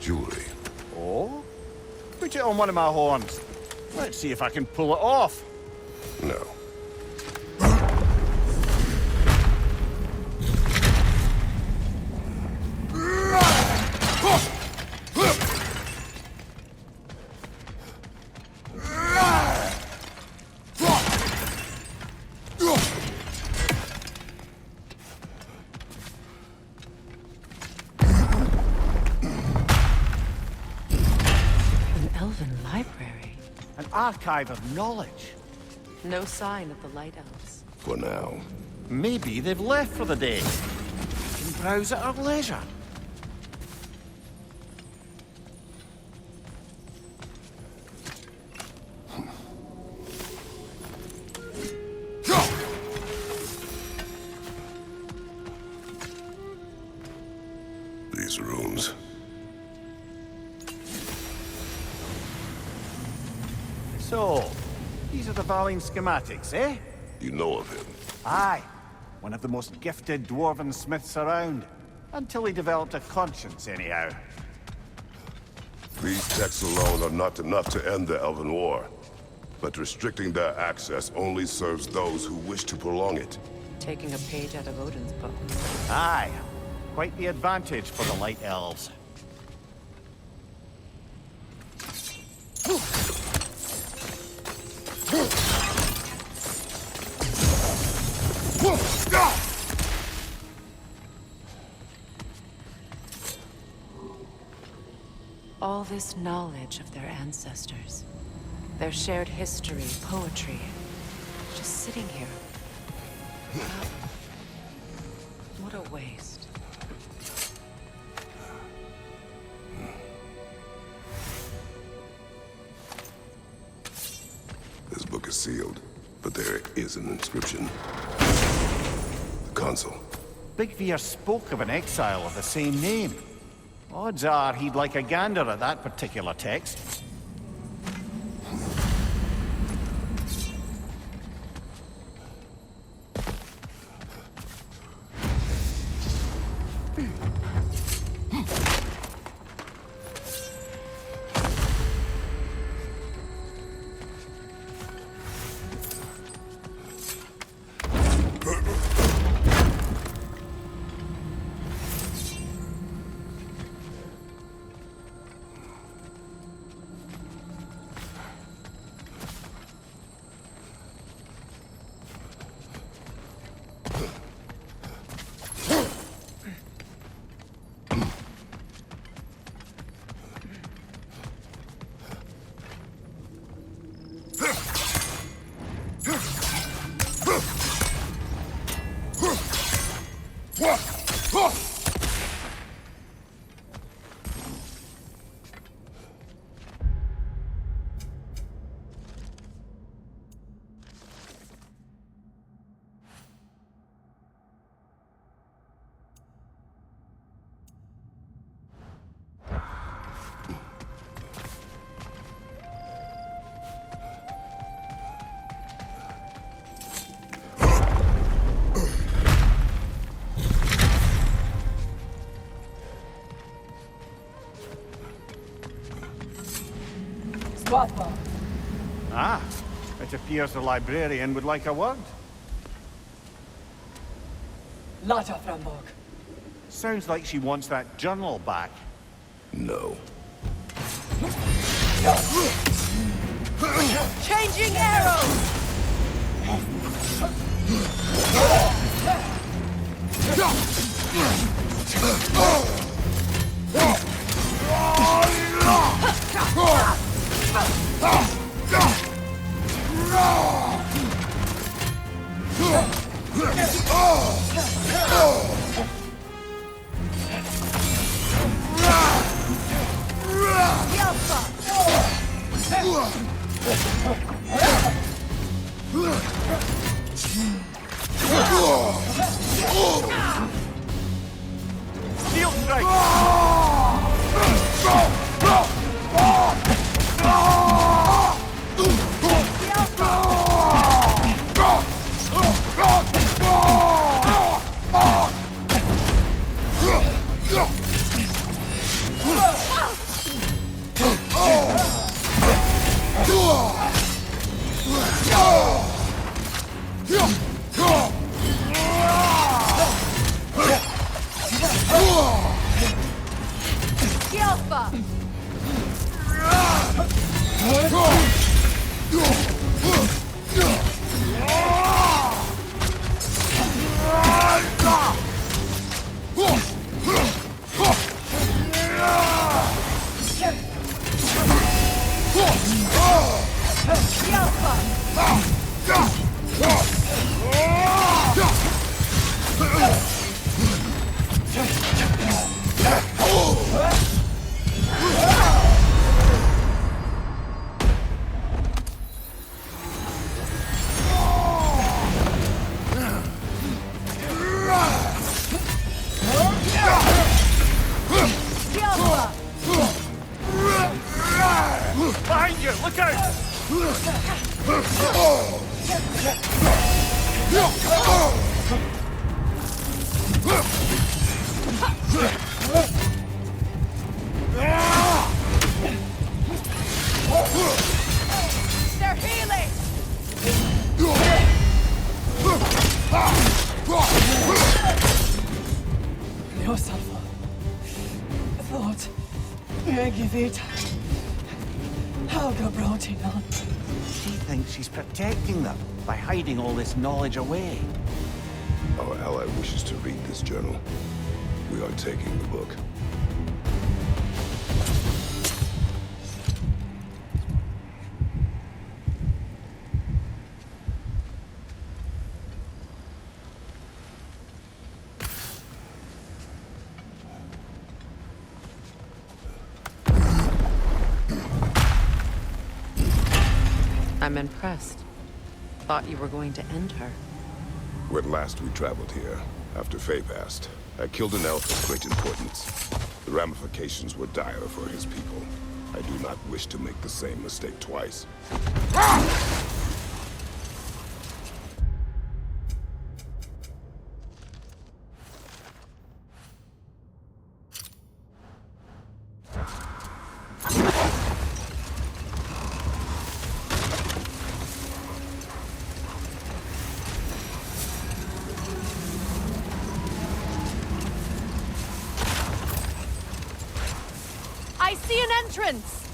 Speaker 12: Jewelry.
Speaker 11: Oh? Put it on one of my horns. Let's see if I can pull it off.
Speaker 12: No.
Speaker 11: archive of knowledge.
Speaker 6: No sign of the Light Elves.
Speaker 12: For now.
Speaker 11: Maybe they've left for the day. We can browse at our leisure.
Speaker 12: These rooms.
Speaker 11: So, these are the Valine schematics, eh?
Speaker 12: You know of him.
Speaker 11: Aye. One of the most gifted dwarven smiths around. Until he developed a conscience, anyhow.
Speaker 12: These texts alone are not enough to end the Elven War. But restricting their access only serves those who wish to prolong it.
Speaker 6: Taking a page out of Odin's book.
Speaker 11: Aye. Quite the advantage for the Light Elves.
Speaker 6: All this knowledge of their ancestors. Their shared history, poetry. Just sitting here. What a waste.
Speaker 12: This book is sealed, but there is an inscription. The console.
Speaker 11: Big Veer spoke of an exile of the same name. Odds are he'd like a gander at that particular text. Ah, it appears the librarian would like a word.
Speaker 14: Lata Frambog.
Speaker 11: Sounds like she wants that journal back.
Speaker 12: No.
Speaker 14: Changing arrows!
Speaker 11: Steel strike!
Speaker 14: They're healing! Yourself. Thought jag vet. Helga brought him on.
Speaker 15: She thinks she's protecting them by hiding all this knowledge away.
Speaker 12: Our ally wishes to read this journal. We are taking the book.
Speaker 6: I'm impressed. Thought you were going to end her.
Speaker 12: When last we traveled here, after Faye passed, I killed an elf of great importance. The ramifications were dire for his people. I do not wish to make the same mistake twice.
Speaker 14: I see an entrance!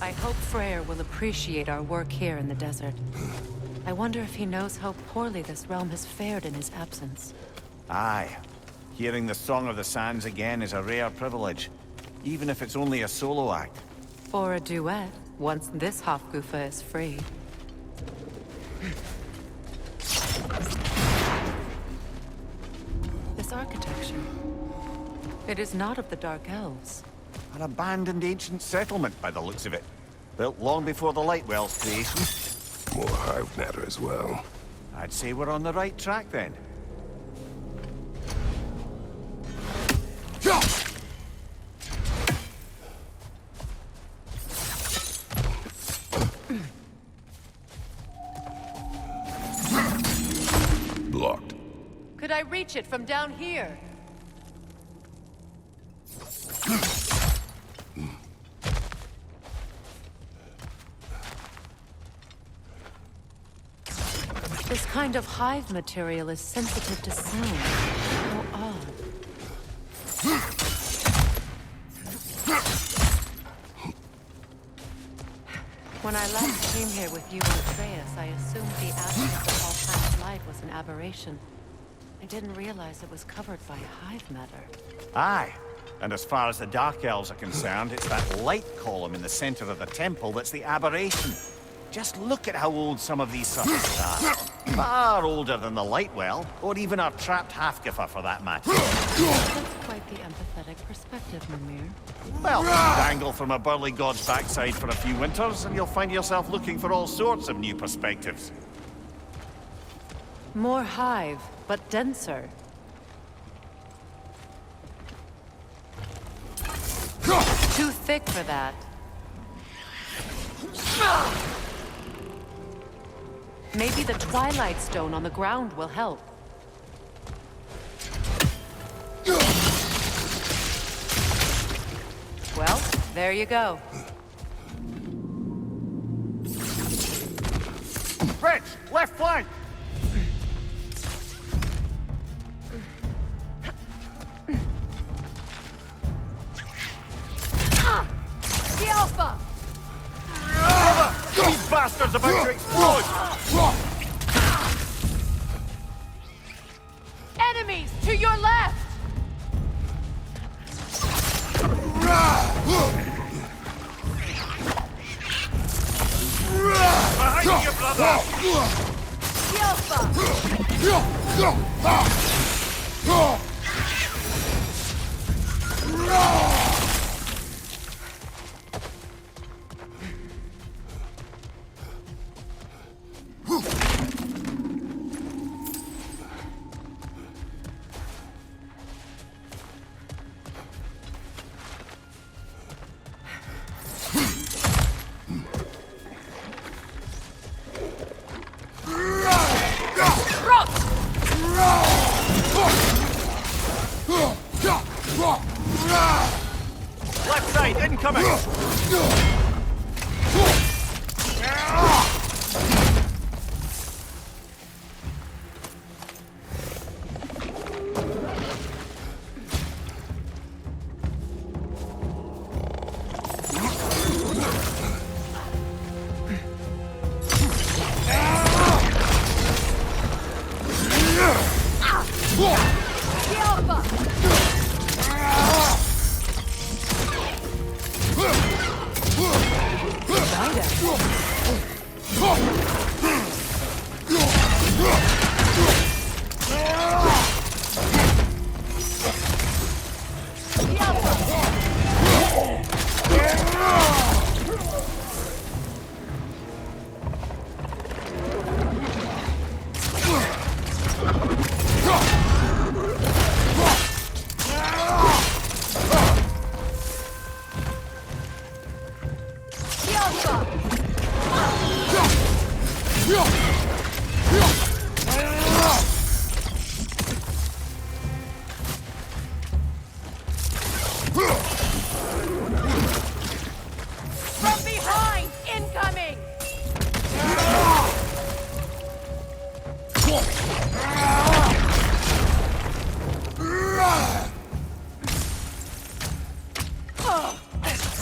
Speaker 6: I hope Freyr will appreciate our work here in the desert. I wonder if he knows how poorly this realm has fared in his absence.
Speaker 15: Aye. Hearing the Song of the Sands again is a rare privilege, even if it's only a solo act.
Speaker 6: Or a duet, once this Hofgufa is free. This architecture. It is not of the Dark Elves.
Speaker 15: An abandoned ancient settlement, by the looks of it. Built long before the Lightwell's creation.
Speaker 12: More hive matter as well.
Speaker 15: I'd say we're on the right track, then.
Speaker 12: Blocked.
Speaker 14: Could I reach it from down here?
Speaker 6: This kind of hive material is sensitive to sound. How odd. When I last came here with you and Atreus, I assumed the absence of all kind of light was an aberration. I didn't realize it was covered by hive matter.
Speaker 15: Aye. And as far as the Dark Elves are concerned, it's that light column in the center of the temple that's the aberration. Just look at how old some of these surfaces are. Far older than the Lightwell, or even our trapped Hafgifer for that matter.
Speaker 6: That's quite the empathetic perspective, Mimir.
Speaker 15: Well, dangle from a burly god's backside for a few winters, and you'll find yourself looking for all sorts of new perspectives.
Speaker 6: More hive, but denser. Too thick for that. Maybe the Twilight Stone on the ground will help. Well, there you go.
Speaker 15: Rich, left flank!
Speaker 14: The Alpha!
Speaker 15: Cover! These bastards about to explode!
Speaker 14: Enemies to your left!
Speaker 15: Behind you, brother!
Speaker 14: The Alpha!
Speaker 15: incoming!
Speaker 14: From behind! Incoming!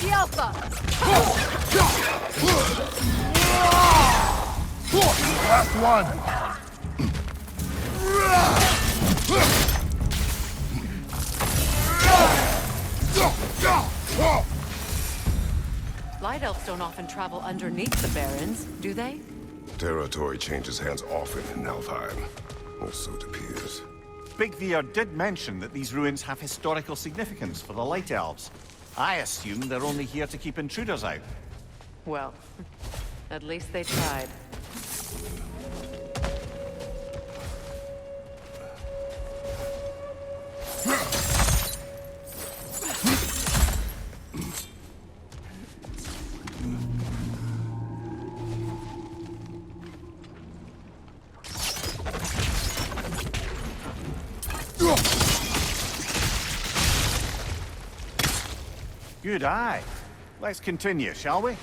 Speaker 14: The Alpha!
Speaker 8: Last one!
Speaker 6: Light elves don't often travel underneath the barrens, do they?
Speaker 12: Territory changes hands often in Alfheim. Or so it appears.
Speaker 15: Big Veer did mention that these ruins have historical significance for the Light Elves. I assume they're only here to keep intruders out.
Speaker 6: Well, at least they tried.
Speaker 15: Good eye. Let's continue, shall we?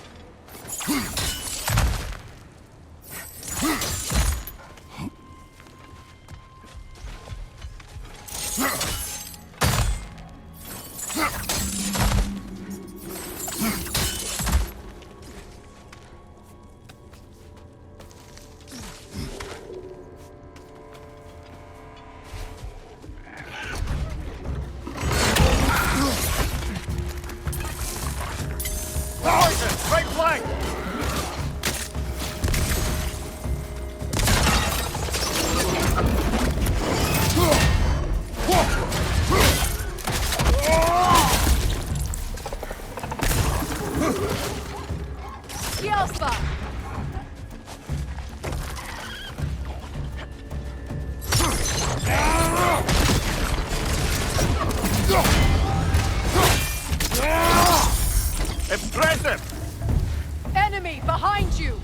Speaker 15: Right flank!
Speaker 14: The Alpha!
Speaker 15: Impressive!
Speaker 14: Enemy behind you!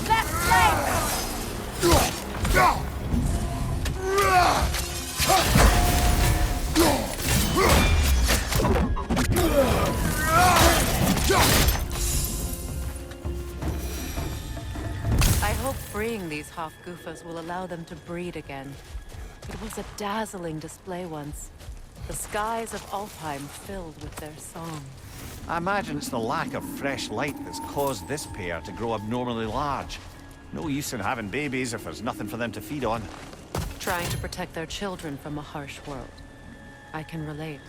Speaker 14: Left leg!
Speaker 6: I hope freeing these Hofgufas will allow them to breed again. It was a dazzling display once. The skies of Alfheim filled with their song.
Speaker 15: I imagine it's the lack of fresh light that's caused this pair to grow abnormally large. No use in having babies if there's nothing for them to feed on.
Speaker 6: Trying to protect their children from a harsh world. I can relate.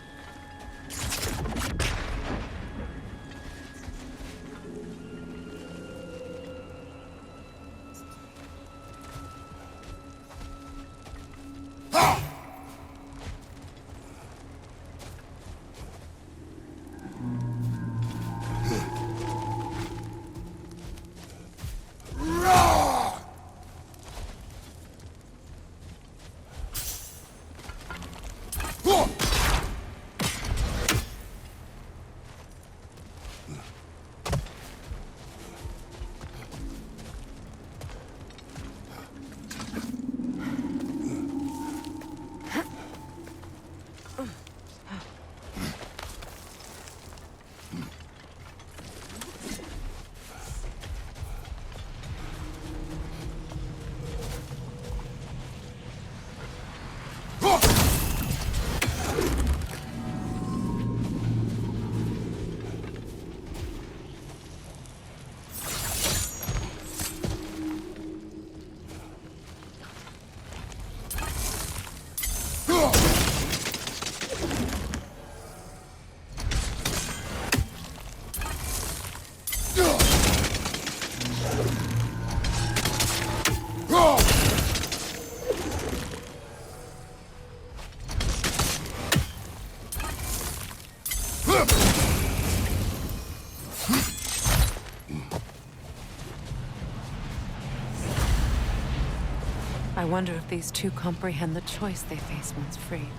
Speaker 6: I wonder if these two comprehend the choice they face once freed.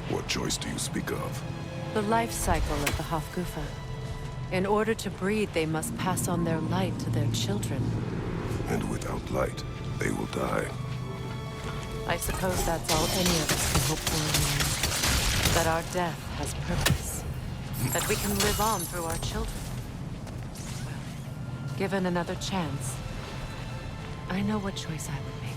Speaker 12: What choice do you speak of?
Speaker 6: The life cycle of the Hofgufa. In order to breed, they must pass on their light to their children.
Speaker 12: And without light, they will die.
Speaker 6: I suppose that's all any of us can hope for in life. That our death has purpose. That we can live on through our children. Well, given another chance, I know what choice I would make.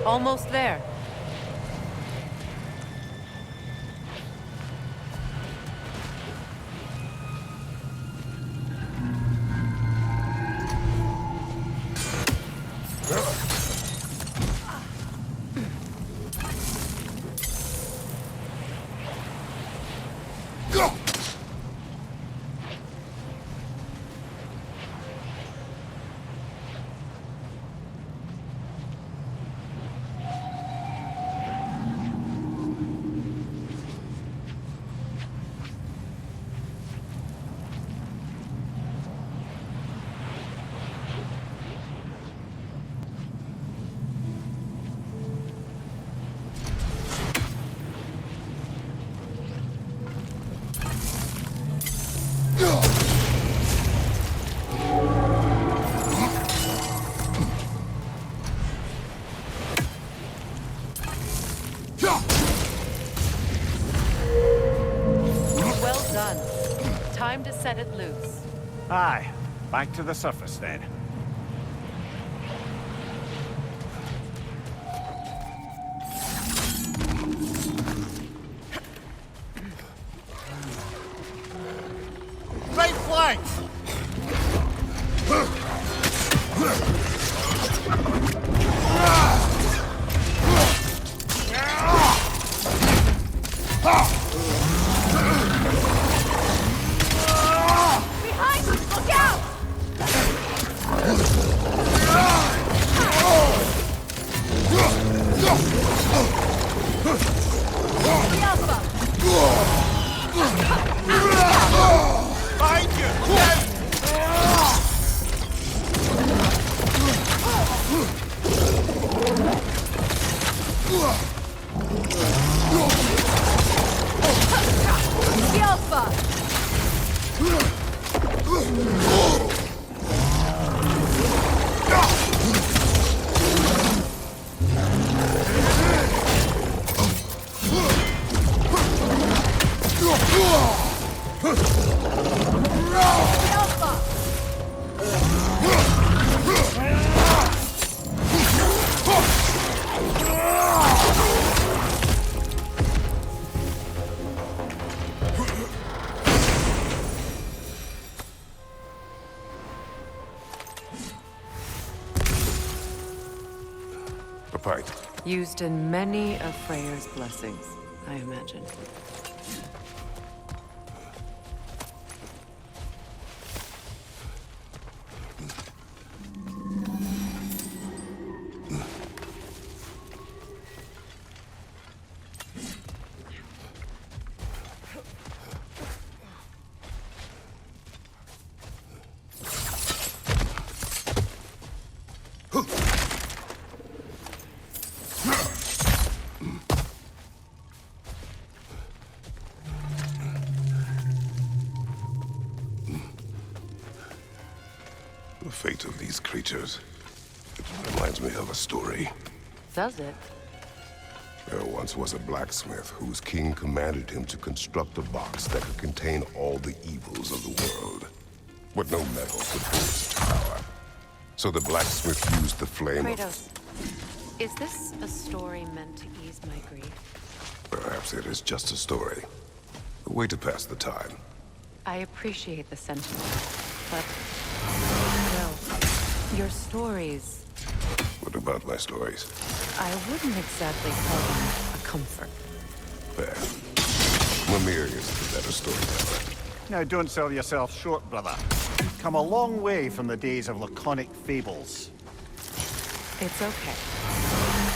Speaker 6: Almost there. Well done. Time to set it loose.
Speaker 15: Aye. Back to the surface then. Right flank!
Speaker 14: Behind! Look out! The Alpha!
Speaker 15: Behind you!
Speaker 14: The Alpha! The Alpha!
Speaker 12: A pint.
Speaker 6: Used in many of Freyr's blessings, I imagine.
Speaker 12: The fate of these creatures. It reminds me of a story.
Speaker 6: Does it?
Speaker 12: There once was a blacksmith whose king commanded him to construct a box that could contain all the evils of the world. But no metal could hold such power. So the blacksmith used the flame
Speaker 6: Kratos, is this a story meant to ease my grief?
Speaker 12: Perhaps it is just a story. A way to pass the time.
Speaker 6: I appreciate the sentiment, but... well, your stories...
Speaker 12: What about my stories?
Speaker 6: I wouldn't exactly call them a comfort.
Speaker 12: Fair. Mimir is the better storyteller.
Speaker 15: Now, don't sell yourself short, brother. You've come a long way from the days of laconic fables.
Speaker 6: It's okay.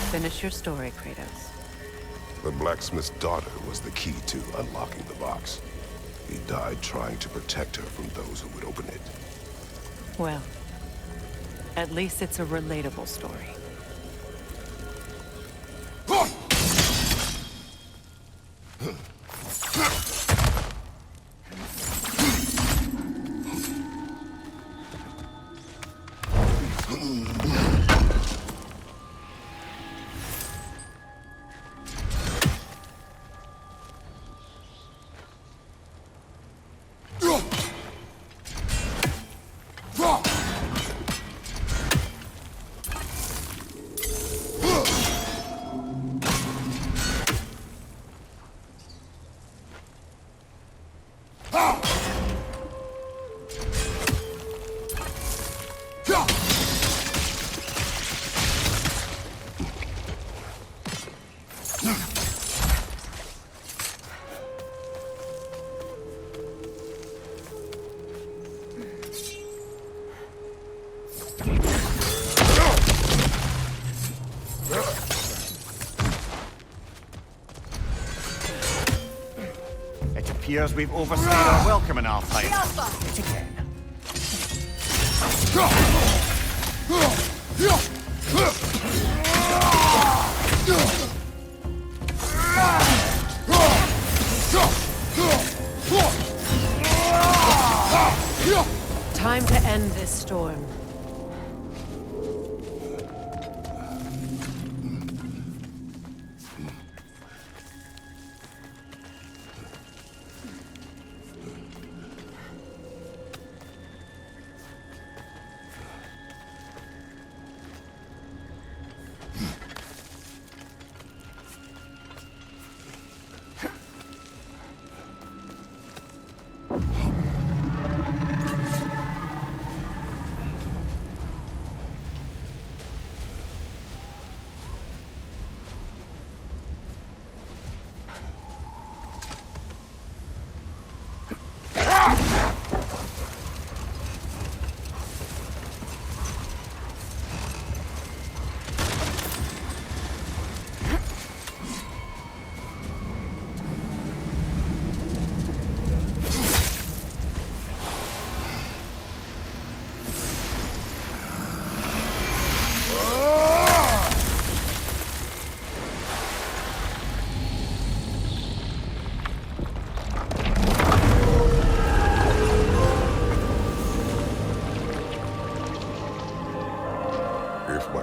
Speaker 6: Finish your story, Kratos.
Speaker 12: The blacksmith's daughter was the key to unlocking the box. He died trying to protect her from those who would open it.
Speaker 6: Well, at least it's a relatable story.
Speaker 15: appears we've overstayed our welcome in Alfheim. Yet again.
Speaker 6: Time to end this storm.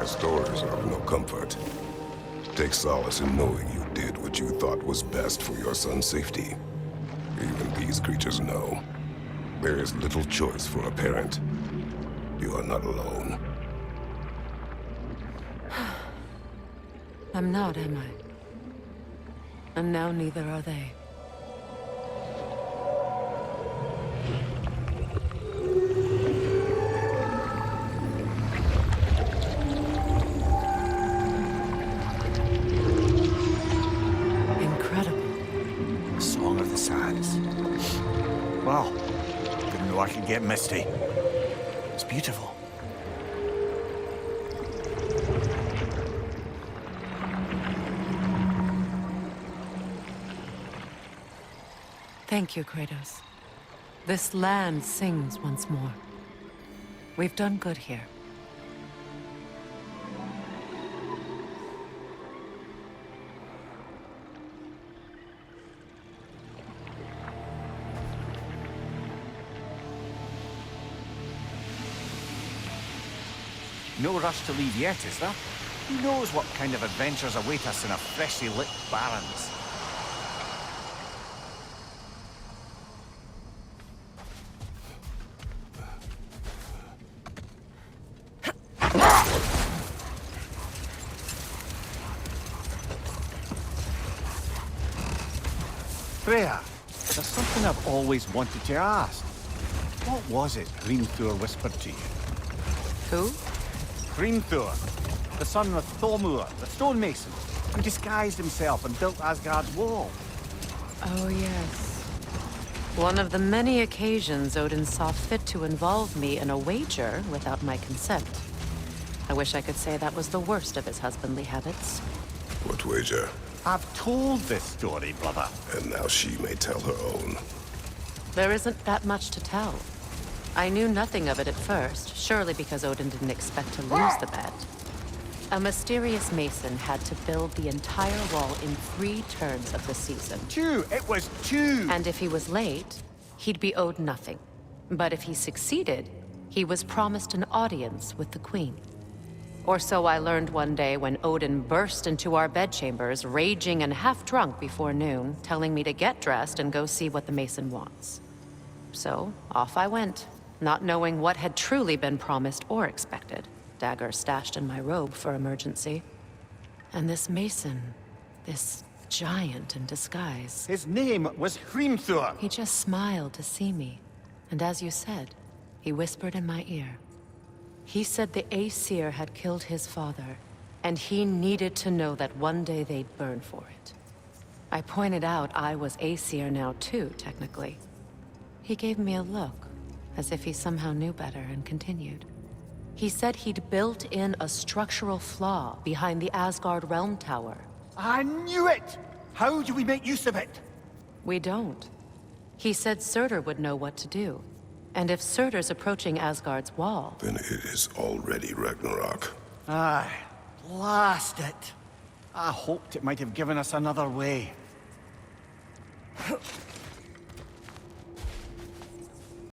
Speaker 12: Stories are of no comfort. Take solace in knowing you did what you thought was best for your son's safety. Even these creatures know. There is little choice for a parent. You are not alone.
Speaker 6: I'm not, am I? And now neither are they.
Speaker 15: Wow. Didn't know I could get misty. It's beautiful.
Speaker 6: Thank you, Kratos. This land sings once more. We've done good here.
Speaker 15: No rush to leave yet, is there? Who knows what kind of adventures await us in a freshly lit Barrens? Freya, there's something I've always wanted to ask. What was it Hrimthur whispered to you?
Speaker 6: Who?
Speaker 15: Hrimthur, the son of Thormur, the stonemason, who disguised himself and built Asgard's wall.
Speaker 6: Oh, yes. One of the many occasions Odin saw fit to involve me in a wager without my consent. I wish I could say that was the worst of his husbandly habits.
Speaker 12: What wager?
Speaker 15: I've told this story, brother.
Speaker 12: And now she may tell her own.
Speaker 6: There isn't that much to tell. I knew nothing of it at first, surely because Odin didn't expect to lose the bet. A mysterious mason had to build the entire wall in 3 turns of the season.
Speaker 15: 2! It was 2!
Speaker 6: And if he was late, he'd be owed nothing. But if he succeeded, he was promised an audience with the queen. Or so I learned one day when Odin burst into our bedchambers, raging and half-drunk before noon, telling me to get dressed and go see what the mason wants. So, off I went, not knowing what had truly been promised or expected. Dagger stashed in my robe for emergency. And this mason, this giant in disguise.
Speaker 15: His name was Hrimthur.
Speaker 6: He just smiled to see me. And as you said, he whispered in my ear. He said the Aesir had killed his father, and he needed to know that one day they'd burn for it. I pointed out I was Aesir now too, technically. He gave me a look, as if he somehow knew better, and continued. He said he'd built in a structural flaw behind the Asgard Realm Tower.
Speaker 15: I knew it! How do we make use of it?
Speaker 6: We don't. He said Surtur would know what to do. And if Surtur's approaching Asgard's wall...
Speaker 12: Then it is already Ragnarok.
Speaker 15: Aye. Blast it! I hoped it might have given us another way.